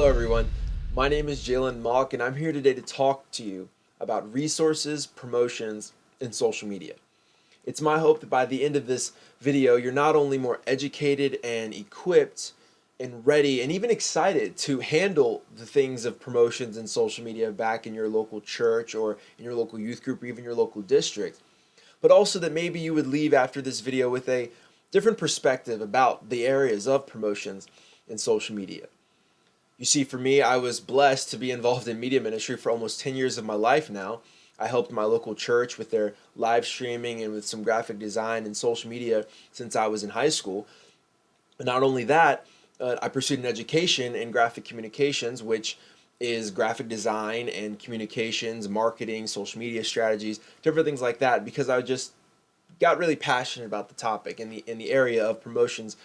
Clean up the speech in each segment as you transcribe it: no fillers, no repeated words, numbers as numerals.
everyone. My name is Jalen Mock, and I'm here today to talk to you about resources, promotions, and social media. It's my hope that by the end of this video, you're not only more educated and equipped and ready and even excited to handle the things of promotions and social media back in your local church or in your local youth group or even your local district, but also that maybe you would leave after this video with a different perspective about the areas of promotions and social media. You see, for me, I was blessed to be involved in media ministry for almost 10 years of my life now. I helped my local church with their live streaming and with some graphic design and social media since I was in high school. But not only that, I pursued an education in graphic communications, which is graphic design and communications, marketing, social media strategies, different things like that, because I just got really passionate about the topic in the area of promotions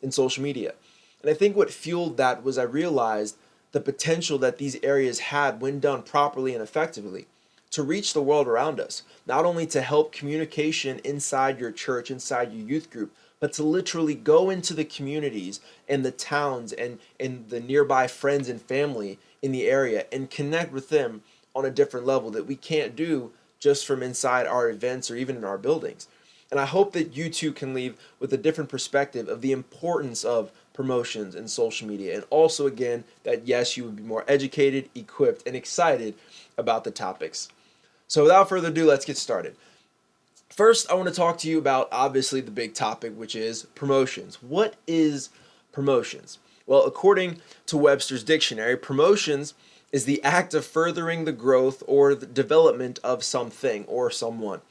in social media. And I think what fueled that was I realized the potential that these areas had when done properly and effectively to reach the world around us, not only to help communication inside your church, inside your youth group, but to literally go into the communities and the towns and the nearby friends and family in the area and connect with them on a different level that we can't do just from inside our events or even in our buildings. And I hope that you too can leave with a different perspective of the importance of promotions and social media. And also, again, that yes, you would be more educated, equipped, and excited about the topics. So without further ado, let's get started. First, I want to talk to you about obviously the big topic, which is promotions. What is promotions? Well, according to Webster's dictionary, promotions is the act of furthering the growth or the development of something or someone.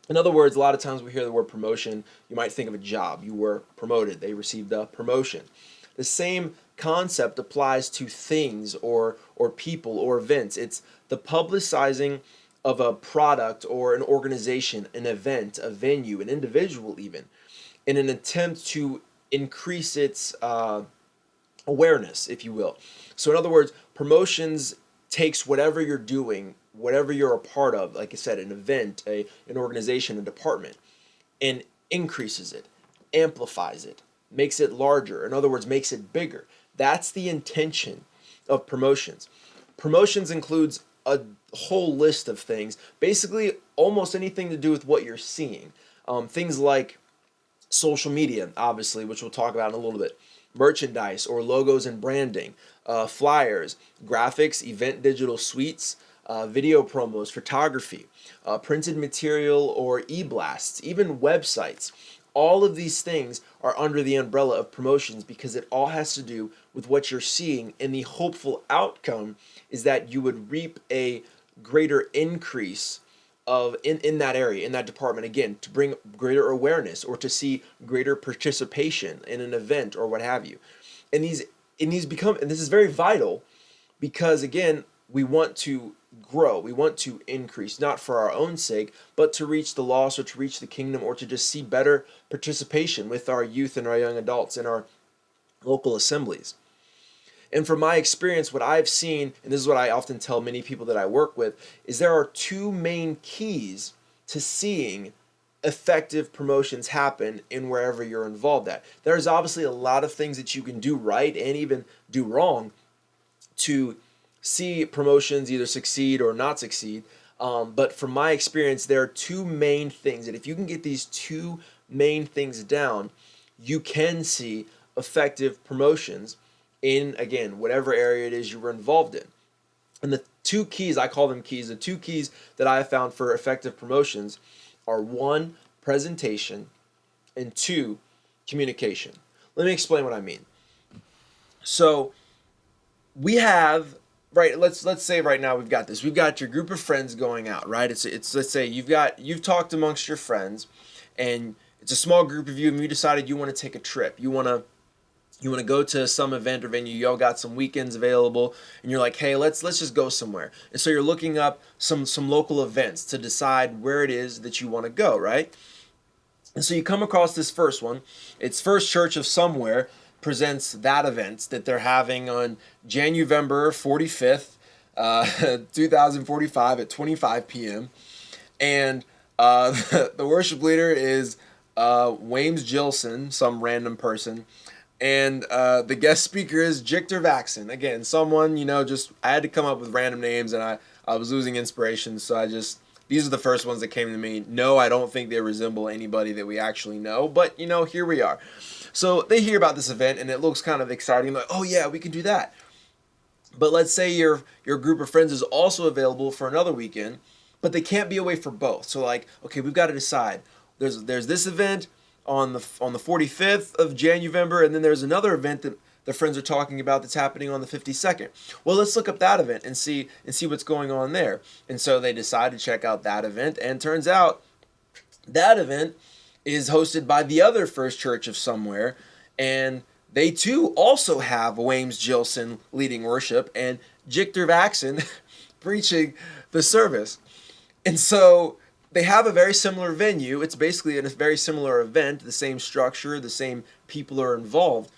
In other words, a lot of times we hear the word promotion, you might think of a job. You were promoted. They received a promotion. The same concept applies to things or people or events. It's the publicizing of a product or an organization, an event, a venue, an individual even, in an attempt to increase its awareness, if you will. So in other words, promotions takes whatever you're doing, whatever you're a part of, like I said, an event, an organization, a department, and increases it, amplifies it, makes it larger. In other words, makes it bigger. That's the intention of promotions. Promotions includes a whole list of things, basically almost anything to do with what you're seeing. Things like social media, obviously, which we'll talk about in a little bit, merchandise or logos and branding, flyers, graphics, event digital suites, video promos, photography, printed material or e-blasts, even websites. All of these things are under the umbrella of promotions because it all has to do with what you're seeing, and the hopeful outcome is that you would reap a greater increase of in that area, in that department, again, to bring greater awareness or to see greater participation in an event or what have you. And this is very vital because, again, we want to grow, we want to increase, not for our own sake, but to reach the lost or to reach the kingdom or to just see better participation with our youth and our young adults in our local assemblies. And from my experience, what I've seen, and this is what I often tell many people that I work with, is there are two main keys to seeing effective promotions happen in wherever you're involved at. There's obviously a lot of things that you can do right and even do wrong to see promotions either succeed or not succeed. But from my experience, there are two main things that if you can get these two main things down, you can see effective promotions in, again, whatever area it is you were involved in. And the two keys, I call them keys, the two keys that I have found for effective promotions are one, presentation, and two, communication. Let me explain what I mean. So we have, right, let's say right now we've got this. We've got your group of friends going out, right? It's let's say you've talked amongst your friends, and it's a small group of you, and you decided you want to take a trip. You want to go to some event or venue. Y'all got some weekends available, and you're like, hey, let's just go somewhere. And so you're looking up some local events to decide where it is that you want to go, right? And so you come across this first one. It's First Church of Somewhere presents that event that they're having on January 45th, 2045 at 25 p.m. And the worship leader is Wames Gilson, some random person. And the guest speaker is Jictor Vaxon. Again, someone, just I had to come up with random names, and I was losing inspiration, so these are the first ones that came to me. No, I don't think they resemble anybody that we actually know, but here we are. So they hear about this event, and it looks kind of exciting, like, oh yeah, we can do that. But let's say your group of friends is also available for another weekend, but they can't be away for both. So like, okay, we've got to decide. There's this event on the 45th of January, and then there's another event that the friends are talking about that's happening on the 52nd. Well, let's look up that event and see what's going on there. And so they decide to check out that event, and turns out that event is hosted by the other First Church of somewhere, and they too also have Wames Gilson leading worship and Jictor Vaxon preaching the service. And so they have a very similar venue. It's basically a very similar event, the same structure, the same people are involved.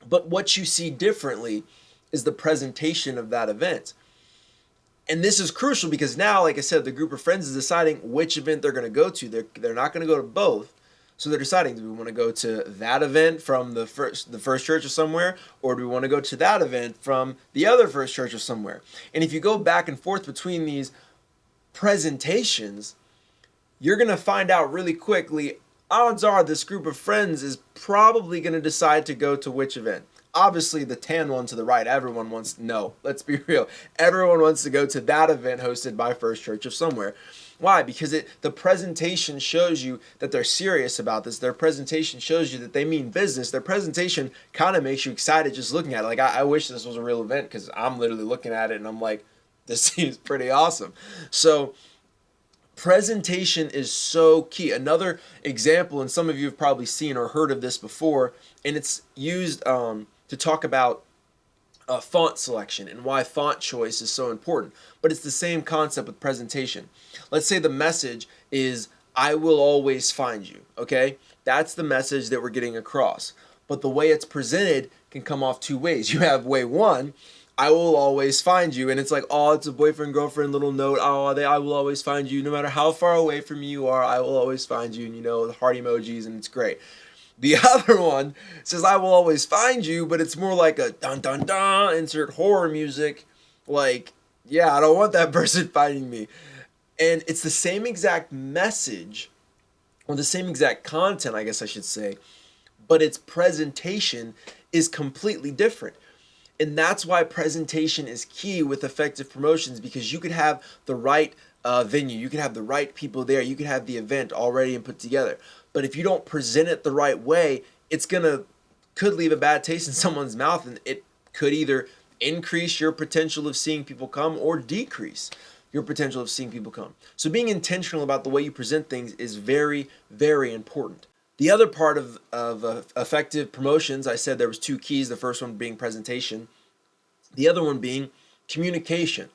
But what you see differently is the presentation of that event. And this is crucial because now, like I said, the group of friends is deciding which event they're going to go to. They're not going to go to both. So they're deciding, do we want to go to that event from the first church of somewhere, or do we want to go to that event from the other first church of somewhere? And if you go back and forth between these presentations, you're going to find out really quickly, odds are this group of friends is probably going to decide to go to which event. Obviously, the tan one to the right, everyone wants, no, let's be real. Everyone wants to go to that event hosted by First Church of somewhere. Why? Because the presentation shows you that they're serious about this. Their presentation shows you that they mean business. Their presentation kind of makes you excited just looking at it. Like, I wish this was a real event, because I'm literally looking at it and I'm like, this seems pretty awesome. So presentation is so key. Another example, and some of you have probably seen or heard of this before, and it's used to talk about font selection and why font choice is so important. But it's the same concept with presentation. Let's say the message is, I will always find you, okay? That's the message that we're getting across. But the way it's presented can come off two ways. You have way one, I will always find you, and it's like, oh, it's a boyfriend, girlfriend little note, oh, I will always find you, no matter how far away from you are, I will always find you, and the heart emojis, and it's great. The other one says, I will always find you, but it's more like a dun dun dun, insert horror music. Like, yeah, I don't want that person finding me. And it's the same exact message, or the same exact content, I guess I should say, but its presentation is completely different. And that's why presentation is key with effective promotions, because you could have the right venue, you could have the right people there, you could have the event already and put together. But if you don't present it the right way, could leave a bad taste in someone's mouth, and it could either increase your potential of seeing people come or decrease your potential of seeing people come. So being intentional about the way you present things is very, very important. The other part of effective promotions, I said there was two keys, the first one being presentation, the other one being communication.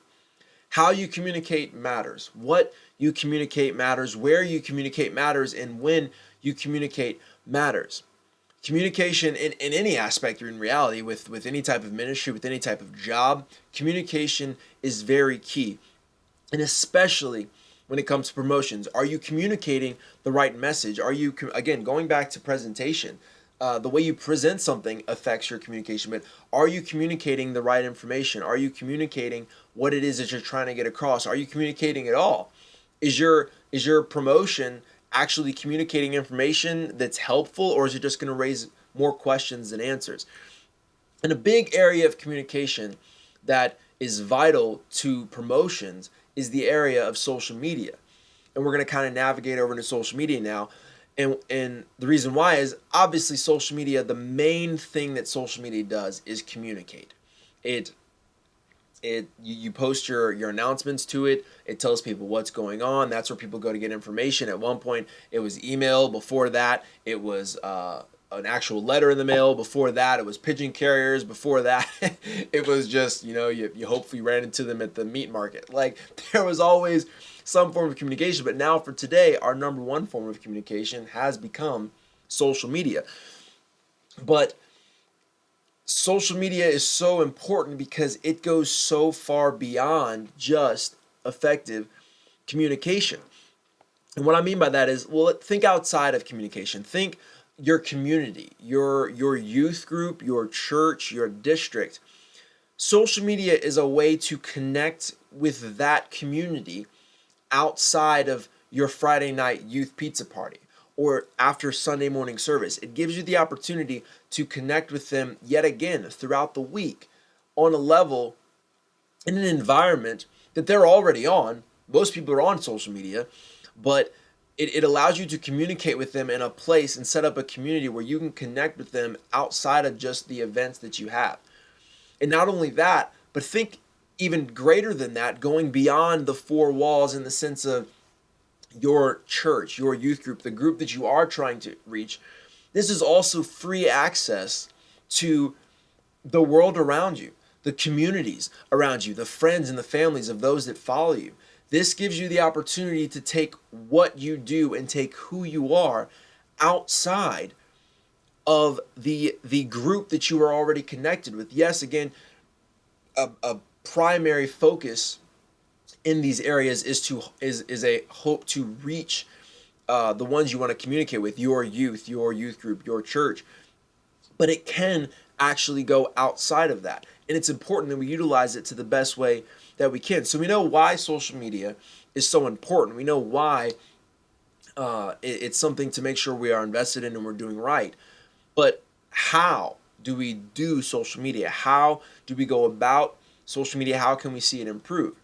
How you communicate matters. What you communicate matters. Where you communicate matters. And when you communicate matters. Communication in any aspect or in reality, with any type of ministry, with any type of job, communication is very key. And especially when it comes to promotions, are you communicating the right message? Are you, again, going back to presentation, the way you present something affects your communication, but are you communicating the right information? Are you communicating what it is that you're trying to get across? Are you communicating at all? Is your promotion actually communicating information that's helpful, or is it just going to raise more questions than answers? And a big area of communication that is vital to promotions is the area of social media. And we're going to kind of navigate over into social media now. And the reason why is, obviously, social media, the main thing that social media does is communicate. You post your announcements to it. It tells people what's going on. That's where people go to get information. At one point, it was email. Before that, it was an actual letter in the mail. Before that, it was pigeon carriers. Before that, it was just, you hopefully ran into them at the meat market. Like, there was always some form of communication. But now, for today, our number one form of communication has become social media. But social media is so important because it goes so far beyond just effective communication. And what I mean by that is, well, think outside of communication. Think your community, your youth group, your church, your district. Social media is a way to connect with that community outside of your Friday night youth pizza party or after Sunday morning service. It gives you the opportunity to connect with them yet again throughout the week on a level, in an environment that they're already on. Most people are on social media, but it allows you to communicate with them in a place and set up a community where you can connect with them outside of just the events that you have. And not only that, but think even greater than that, going beyond the four walls in the sense of your church, your youth group, the group that you are trying to reach. This is also free access to the world around you, the communities around you, the friends and the families of those that follow you. This gives you the opportunity to take what you do and take who you are outside of the group that you are already connected with. Yes, again, a primary focus in these areas is a hope to reach the ones you want to communicate with, your youth group, your church. But it can actually go outside of that. And it's important that we utilize it to the best way that we can. So we know why social media is so important. We know why it's something to make sure we are invested in and we're doing right. But how do we do social media? How do we go about social media? How can we see it improve?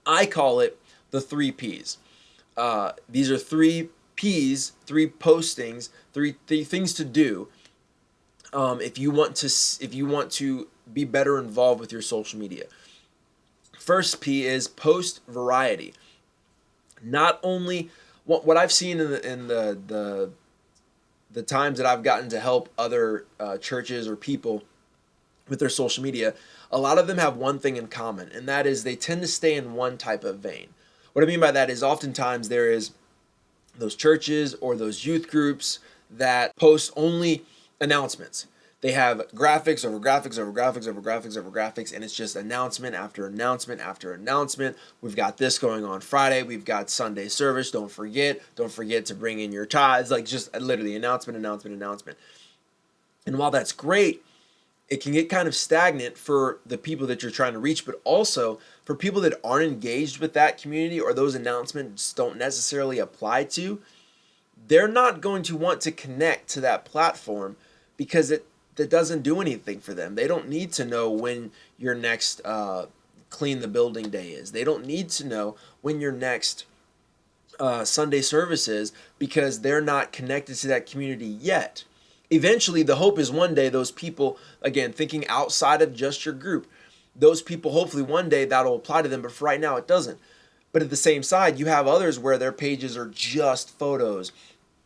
I call it the 3 Ps. These are 3 Ps, 3 postings, three things to do if you want to be better involved with your social media. First P is post variety. Not only what I've seen in the times that I've gotten to help other churches or people with their social media, a lot of them have one thing in common, and that is they tend to stay in one type of vein. What I mean by that is oftentimes there is those churches or those youth groups that post only announcements. They have graphics over graphics over graphics over graphics over graphics, and it's just announcement after announcement after announcement. We've got this going on Friday. We've got Sunday service. Don't forget to bring in your tithes. Like just literally announcement, announcement, announcement. And while that's great, it can get kind of stagnant for the people that you're trying to reach, but also for people that aren't engaged with that community or those announcements don't necessarily apply to. They're not going to want to connect to that platform because that doesn't do anything for them. They don't need to know when your next clean the building day is. They don't need to know when your next Sunday service is because they're not connected to that community yet. Eventually, the hope is one day those people, again, thinking outside of just your group, those people, hopefully one day that'll apply to them, but for right now it doesn't. But at the same side, you have others where their pages are just photos,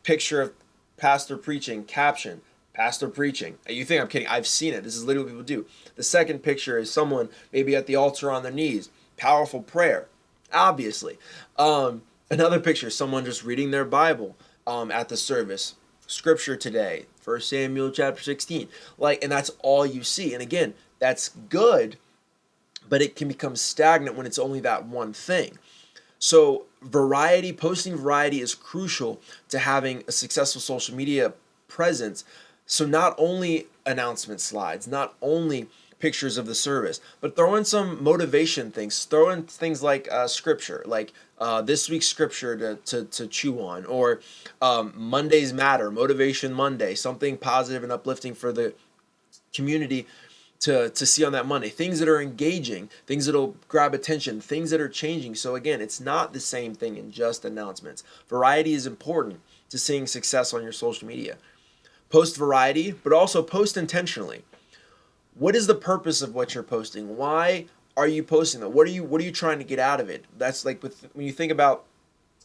picture of pastor preaching, caption, pastor preaching. You think I'm kidding? I've seen it. This is literally what people do. The second picture is someone maybe at the altar on their knees, powerful prayer, obviously. Another picture, someone just reading their Bible at the service. Scripture today, 1 Samuel chapter 16. And that's all you see. And again, that's good, but it can become stagnant when it's only that one thing. So posting variety is crucial to having a successful social media presence. So not only announcement slides, not only pictures of the service, but throw in some motivation things. Throw in things like scripture, like this week's scripture to chew on, or Mondays Matter, Motivation Monday, something positive and uplifting for the community to see on that Monday. Things that are engaging, things that'll grab attention, things that are changing. So again, it's not the same thing in just announcements. Variety is important to seeing success on your social media. Post variety, but also post intentionally. What is the purpose of what you're posting? Why are you posting that? What are you trying to get out of it? That's like when you think about,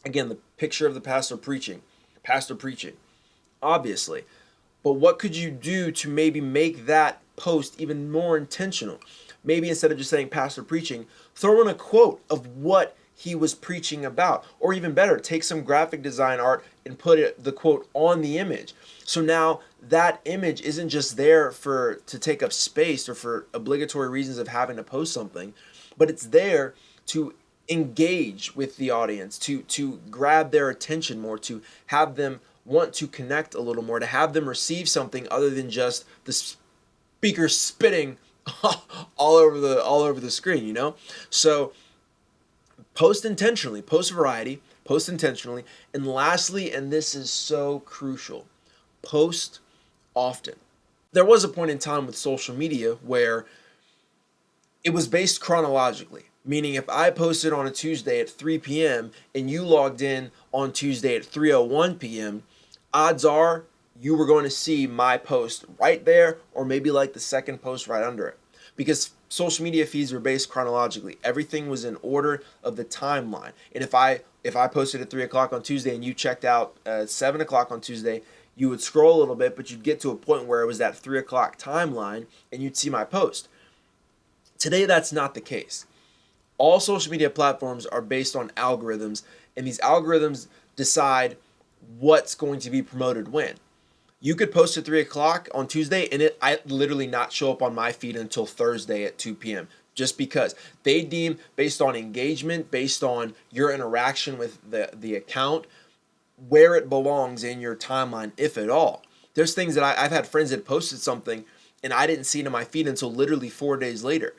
again, the picture of the pastor preaching, obviously. But what could you do to maybe make that post even more intentional? Maybe instead of just saying pastor preaching, throw in a quote of what he was preaching about. Or even better, take some graphic design art and put the quote on the image. So now that image isn't just there to take up space or for obligatory reasons of having to post something, but it's there to engage with the audience, to grab their attention more, to have them want to connect a little more, to have them receive something other than just the speaker spitting all over the screen, you know? So post intentionally, post variety, post intentionally, and lastly, and this is so crucial, post often. There was a point in time with social media where it was based chronologically, meaning if I posted on a Tuesday at 3 p.m. and you logged in on Tuesday at 3:01 p.m., odds are you were going to see my post right there, or maybe like the second post right under it, because social media feeds were based chronologically. Everything was in order of the timeline. And if I posted at 3 o'clock on Tuesday and you checked out at 7 o'clock on Tuesday, you would scroll a little bit, but you'd get to a point where it was that 3 o'clock timeline and you'd see my post. Today, that's not the case. All social media platforms are based on algorithms, and these algorithms decide what's going to be promoted when. You could post at 3 o'clock on Tuesday and I literally not show up on my feed until Thursday at 2 p.m. just because they deem, based on engagement, based on your interaction with the account, where it belongs in your timeline, if at all. There's things that I've had friends that posted something and I didn't see it in my feed until literally 4 days later,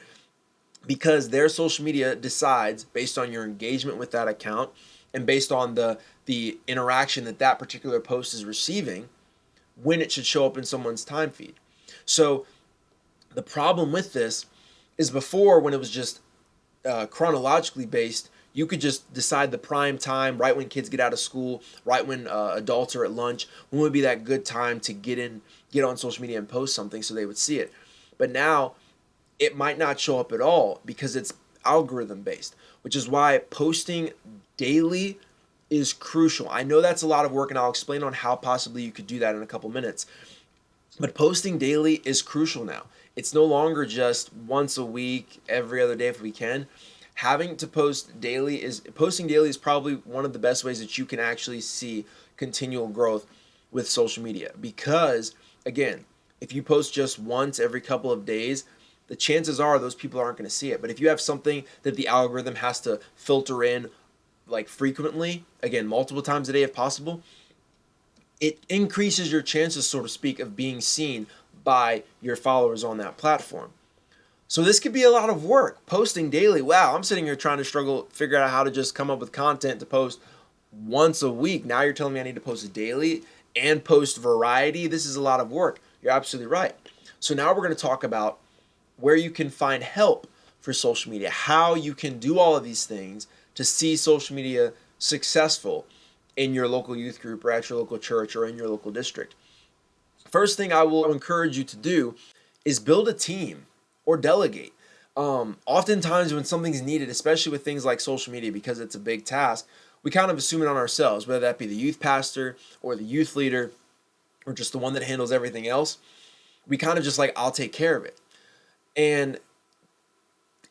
because their social media decides based on your engagement with that account and based on the interaction that particular post is receiving, when it should show up in someone's time feed. So the problem with this is, before, when it was just chronologically based, you could just decide the prime time, right when kids get out of school, right when adults are at lunch, when would be that good time to get on social media and post something so they would see it. But now it might not show up at all because it's algorithm based, which is why posting daily is crucial. I know that's a lot of work, and I'll explain on how possibly you could do that in a couple minutes. But posting daily is crucial now. It's no longer just once a week, every other day if we can. Having to posting daily is probably one of the best ways that you can actually see continual growth with social media. Because again, if you post just once every couple of days, the chances are those people aren't going to see it. But if you have something that the algorithm has to filter in like frequently, again, multiple times a day if possible, it increases your chances, so to speak, of being seen by your followers on that platform. So this could be a lot of work. Posting daily, wow, I'm sitting here trying to figure out how to just come up with content to post once a week. Now you're telling me I need to post daily and post variety. This is a lot of work. You're absolutely right. So now we're going to talk about where you can find help for social media, how you can do all of these things to see social media successful in your local youth group or at your local church or in your local district. First thing I will encourage you to do is build a team or delegate. Oftentimes when something's needed, especially with things like social media, because it's a big task, we kind of assume it on ourselves, whether that be the youth pastor or the youth leader or just the one that handles everything else. We kind of just like, I'll take care of it. And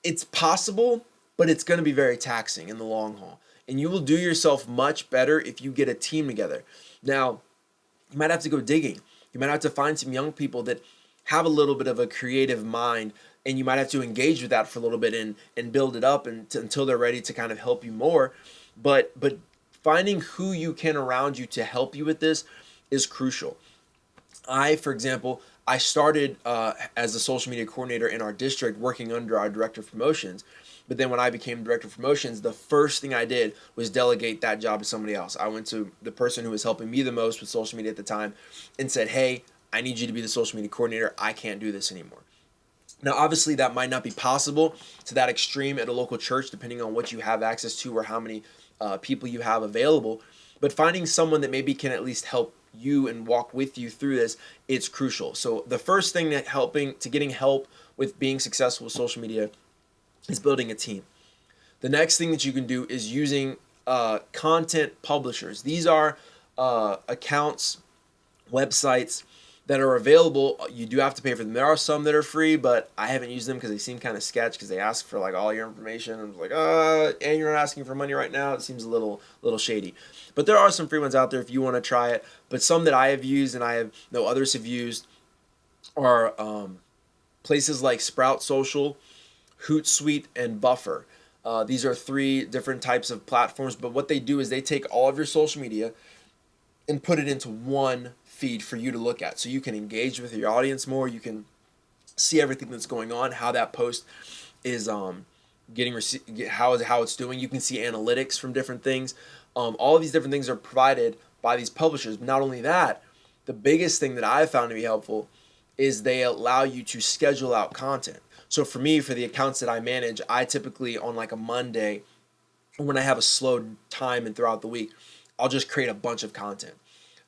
it's possible, but it's going to be very taxing in the long haul. And you will do yourself much better if you get a team together. Now, you might have to go digging. You might have to find some young people that have a little bit of a creative mind, and you might have to engage with that for a little bit and build it up until they're ready to kind of help you more. But finding who you can around you to help you with this is crucial. For example, I started as a social media coordinator in our district, working under our director of promotions. But then when I became director of promotions, the first thing I did was delegate that job to somebody else. I went to the person who was helping me the most with social media at the time and said, hey, I need you to be the social media coordinator. I can't do this anymore. Now, obviously, that might not be possible to that extreme at a local church, depending on what you have access to or how many people you have available. But finding someone that maybe can at least help you and walk with you through this, it's crucial. So the first thing getting help with being successful with social media is building a team. The next thing that you can do is using content publishers. These are accounts, websites that are available. You do have to pay for them. There are some that are free, but I haven't used them because they seem kind of sketch, because they ask for like all your information. I'm like, and you're not asking for money right now. It seems a little shady. But there are some free ones out there if you want to try it. But some that I have used and I know others have used are places like Sprout Social, Hootsuite, and Buffer. These are 3 different types of platforms, but what they do is they take all of your social media and put it into one feed for you to look at, so you can engage with your audience more. You can see everything that's going on, how that post is how it's doing. You can see analytics from different things. All of these different things are provided by these publishers. But not only that, the biggest thing that I've found to be helpful is they allow you to schedule out content. So for me, for the accounts that I manage, I typically on like a Monday, when I have a slow time and throughout the week, I'll just create a bunch of content.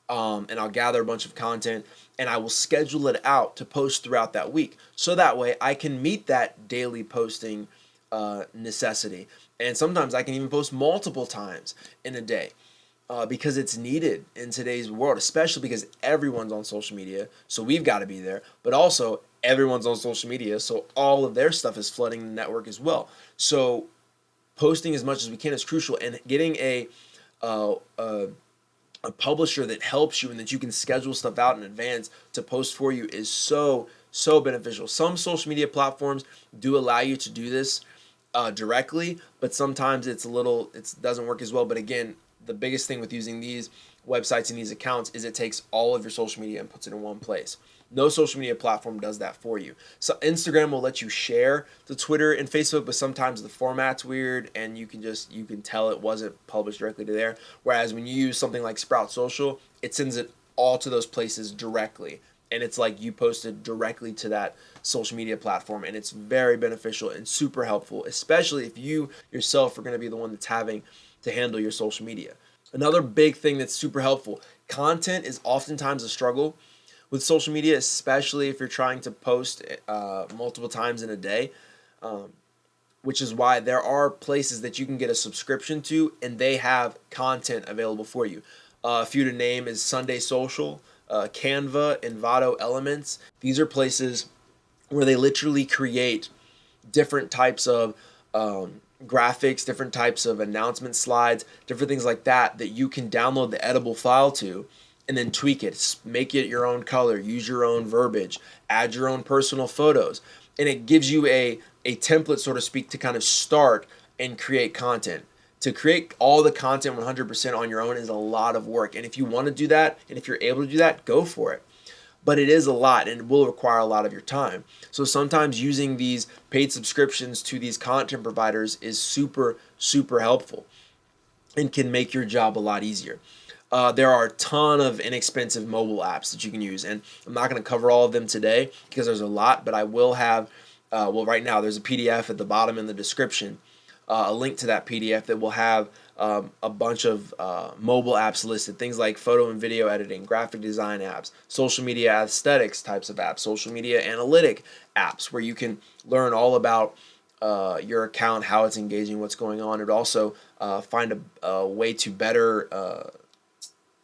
And I'll gather a bunch of content and I will schedule it out to post throughout that week. So that way I can meet that daily posting necessity. And sometimes I can even post multiple times in a day because it's needed in today's world, especially because everyone's on social media. So we've got to be there. But also everyone's on social media. So all of their stuff is flooding the network as well. So posting as much as we can is crucial, and getting a publisher that helps you and that you can schedule stuff out in advance to post for you is so beneficial. Some social media platforms do allow you to do this directly, but sometimes it doesn't work as well. But again, the biggest thing with using these websites and these accounts is it takes all of your social media and puts it in one place. No social media platform does that for you. So Instagram will let you share to Twitter and Facebook, but sometimes the format's weird and you can tell it wasn't published directly to there. Whereas when you use something like Sprout Social, it sends it all to those places directly. And it's like you posted directly to that social media platform, and it's very beneficial and super helpful, especially if you yourself are going to be the one that's having to handle your social media. Another big thing that's super helpful, content is oftentimes a struggle with social media, especially if you're trying to post multiple times in a day, which is why there are places that you can get a subscription to, and they have content available for you. A few to name is Sunday Social, Canva, Envato Elements. These are places where they literally create different types of graphics, different types of announcement slides, different things like that you can download the editable file to and then tweak it, make it your own color, use your own verbiage, add your own personal photos. And it gives you a template, so to speak, to kind of start and create content. To create all the content 100% on your own is a lot of work. And if you want to do that, and if you're able to do that, go for it. But it is a lot, and it will require a lot of your time. So sometimes using these paid subscriptions to these content providers is super helpful and can make your job a lot easier. There are a ton of inexpensive mobile apps that you can use, and I'm not going to cover all of them today because there's a lot, but I will have, right now there's a PDF at the bottom in the description, a link to that PDF that will have a bunch of mobile apps listed, things like photo and video editing, graphic design apps, social media aesthetics types of apps, social media analytic apps, where you can learn all about your account, how it's engaging, what's going on. It also find a way to better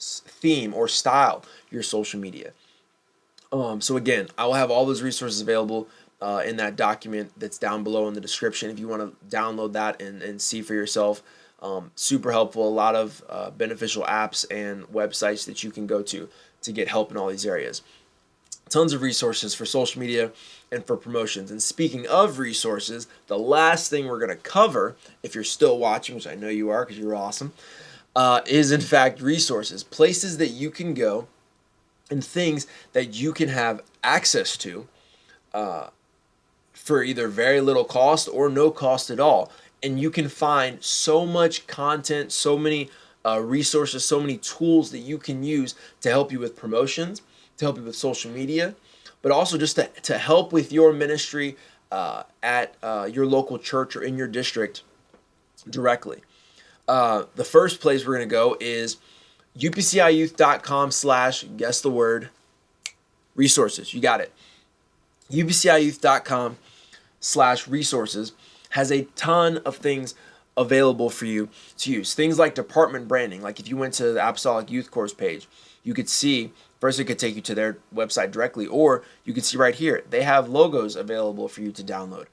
theme or style your social media. So again, I will have all those resources available in that document that's down below in the description if you want to download that and see for yourself. Super helpful, a lot of beneficial apps and websites that you can go to get help in all these areas. Tons of resources for social media and for promotions. And speaking of resources, the last thing we're going to cover, if you're still watching, which I know you are because you're awesome, is in fact resources, places that you can go and things that you can have access to for either very little cost or no cost at all. And you can find so much content, so many resources, so many tools that you can use to help you with promotions, to help you with social media, but also just to help with your ministry at your local church or in your district directly. The first place we're going to go is upciyouth.com/ guess the word, resources. You got it. upciyouth.com/resources has a ton of things available for you to use. Things like department branding. Like if you went to the Apostolic Youth Course page, you could see, first it could take you to their website directly, or you could see right here, they have logos available for you to download.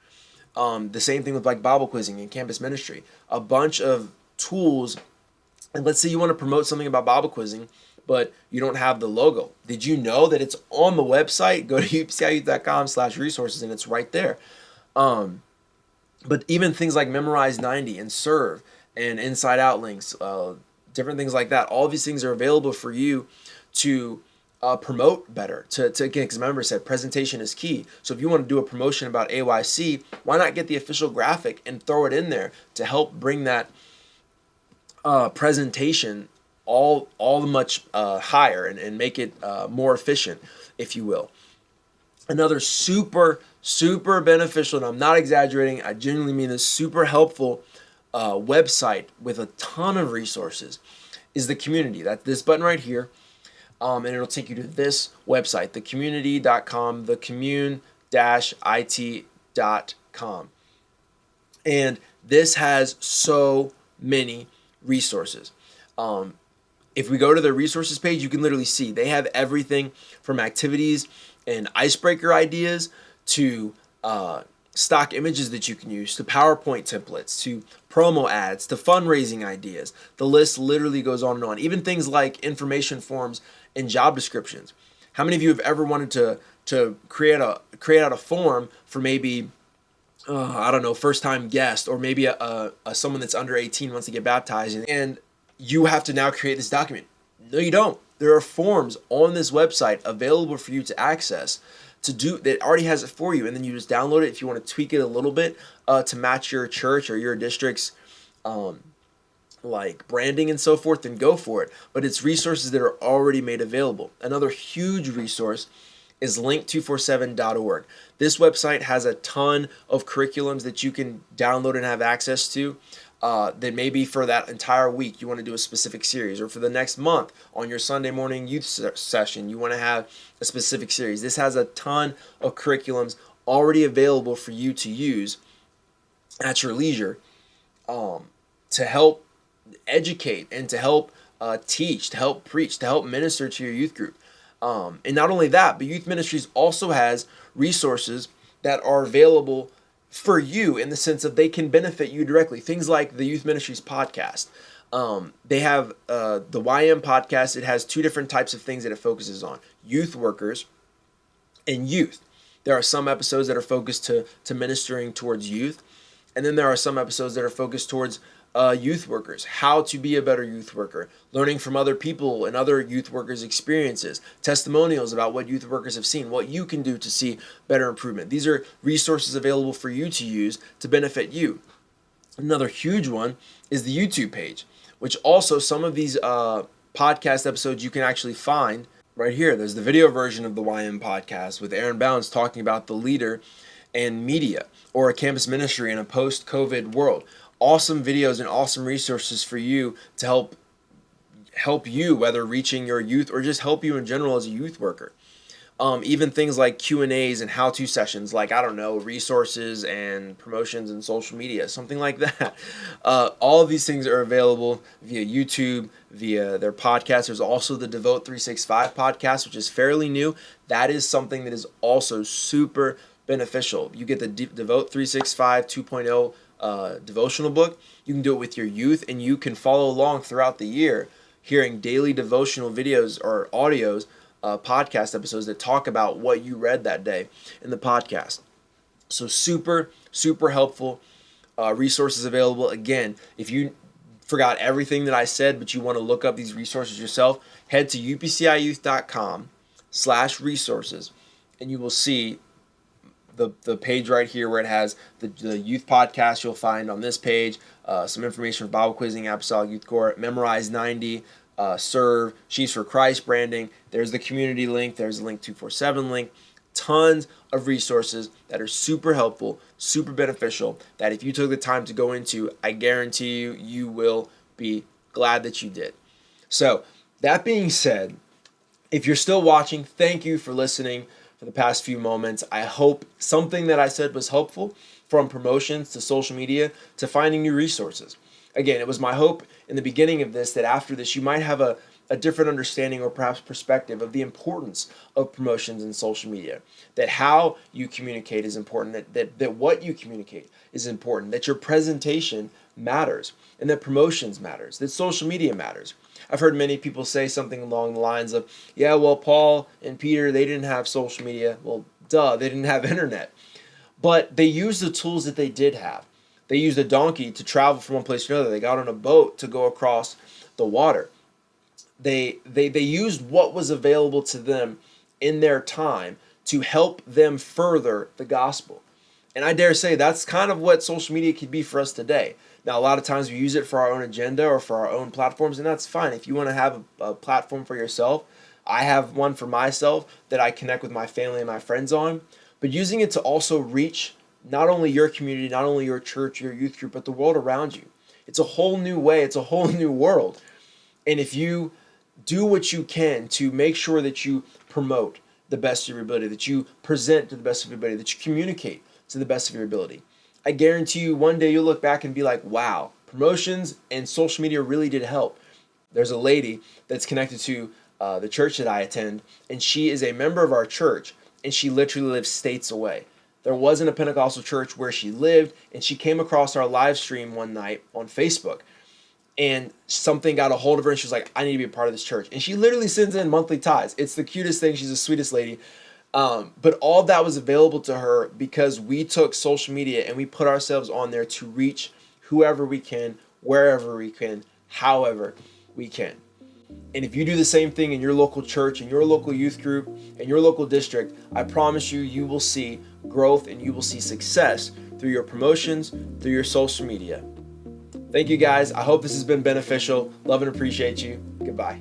The same thing with like Bible quizzing and campus ministry. A bunch of tools. And let's say you want to promote something about Bible quizzing, but you don't have the logo. Did you know that it's on the website? Go to upciyouth.com/resources and it's right there. But even things like Memorize 90 and Serve and Inside Out links, different things like that. All these things are available for you to promote better. To again, because remember, I said presentation is key. So if you want to do a promotion about AYC, why not get the official graphic and throw it in there to help bring that presentation all much higher and make it more efficient, if you will. Another super beneficial, and I'm not exaggerating, I genuinely mean this, super helpful website with a ton of resources is the community. That's this button right here, and it'll take you to this website, thecommunity.com, thecommune-it.com. And this has so many resources. If we go to the resources page, you can literally see they have everything from activities and icebreaker ideas to stock images that you can use, to PowerPoint templates, to promo ads, to fundraising ideas. The list literally goes on and on. Even things like information forms and job descriptions. How many of you have ever wanted to create out a form for maybe I don't know, first time guest, or maybe a someone that's under 18 wants to get baptized, and you have to now create this document? No, you don't. There are forms on this website available for you to access to do that already has it for you, and then you just download it if you want to tweak it a little bit to match your church or your district's like branding and so forth, then go for it. But it's resources that are already made available. Another huge resource is link247.org. This website has a ton of curriculums that you can download and have access to. That maybe for that entire week you want to do a specific series, or for the next month on your Sunday morning youth session you want to have a specific series. This has a ton of curriculums already available for you to use at your leisure to help educate and to help teach, to help preach, to help minister to your youth group. And not only that, but Youth Ministries also has resources that are available for you in the sense of they can benefit you directly. Things like the Youth Ministries podcast. They have the YM podcast. It has two different types of things that it focuses on: youth workers and youth. There are some episodes that are focused to ministering towards youth, and then there are some episodes that are focused towards youth workers, how to be a better youth worker, learning from other people and other youth workers' experiences, testimonials about what youth workers have seen, what you can do to see better improvement. These are resources available for you to use to benefit you. Another huge one is the YouTube page, which also some of these podcast episodes you can actually find right here. There's the video version of the YM podcast with Aaron Bounds talking about the leader and media, or a campus ministry in a post-COVID world. Awesome videos and awesome resources for you to help you, whether reaching your youth or just help you in general as a youth worker. Even things like Q&As and how-to sessions, like, I don't know, resources and promotions and social media, something like that. All of these things are available via YouTube, via their podcast. There's also the Devote 365 podcast, which is fairly new. That is something that is also super beneficial. You get the Devote 365 2.0 devotional book. You can do it with your youth, and you can follow along throughout the year, hearing daily devotional videos or audios, podcast episodes that talk about what you read that day in the podcast. So super helpful resources available. Again, if you forgot everything that I said, but you want to look up these resources yourself, head to upciyouth.com/resources, and you will see the page right here where it has the youth podcast. You'll find on this page some information for Bible quizzing, Apostolic Youth Corps, Memorize 90, Serve, She's for Christ branding. There's the community link. There's the Link 247 link. Tons of resources that are super helpful, super beneficial, that if you took the time to go into, I guarantee you, you will be glad that you did. So that being said, if you're still watching, thank you for listening for the past few moments. I hope something that I said was helpful, from promotions to social media to finding new resources. Again, it was my hope in the beginning of this that after this you might have a different understanding or perhaps perspective of the importance of promotions in social media, that how you communicate is important, that what you communicate is important, that your presentation matters, and that promotions matters, that social media matters. I've heard many people say something along the lines of, yeah, well, Paul and Peter, they didn't have social media. Well, duh, they didn't have internet. But they used the tools that they did have. They used a donkey to travel from one place to another. They got on a boat to go across the water. They used what was available to them in their time to help them further the gospel. And I dare say that's kind of what social media could be for us today. Now, a lot of times we use it for our own agenda or for our own platforms, and that's fine. If you want to have a platform for yourself, I have one for myself that I connect with my family and my friends on. But using it to also reach not only your community, not only your church, your youth group, but the world around you. It's a whole new way. It's a whole new world. And if you do what you can to make sure that you promote the best of your ability, that you present to the best of your ability, that you communicate to the best of your ability, I guarantee you one day you'll look back and be like, wow, promotions and social media really did help. There's a lady that's connected to the church that I attend, and she is a member of our church, and she literally lives states away. There wasn't a Pentecostal church where she lived, and she came across our live stream one night on Facebook, and something got a hold of her, and she was like, I need to be a part of this church. And she literally sends in monthly tithes. It's the cutest thing. She's the sweetest lady. But all that was available to her because we took social media and we put ourselves on there to reach whoever we can, wherever we can, however we can. And if you do the same thing in your local church, in your local youth group, in your local district, I promise you, you will see growth and you will see success through your promotions, through your social media. Thank you guys. I hope this has been beneficial. Love and appreciate you. Goodbye.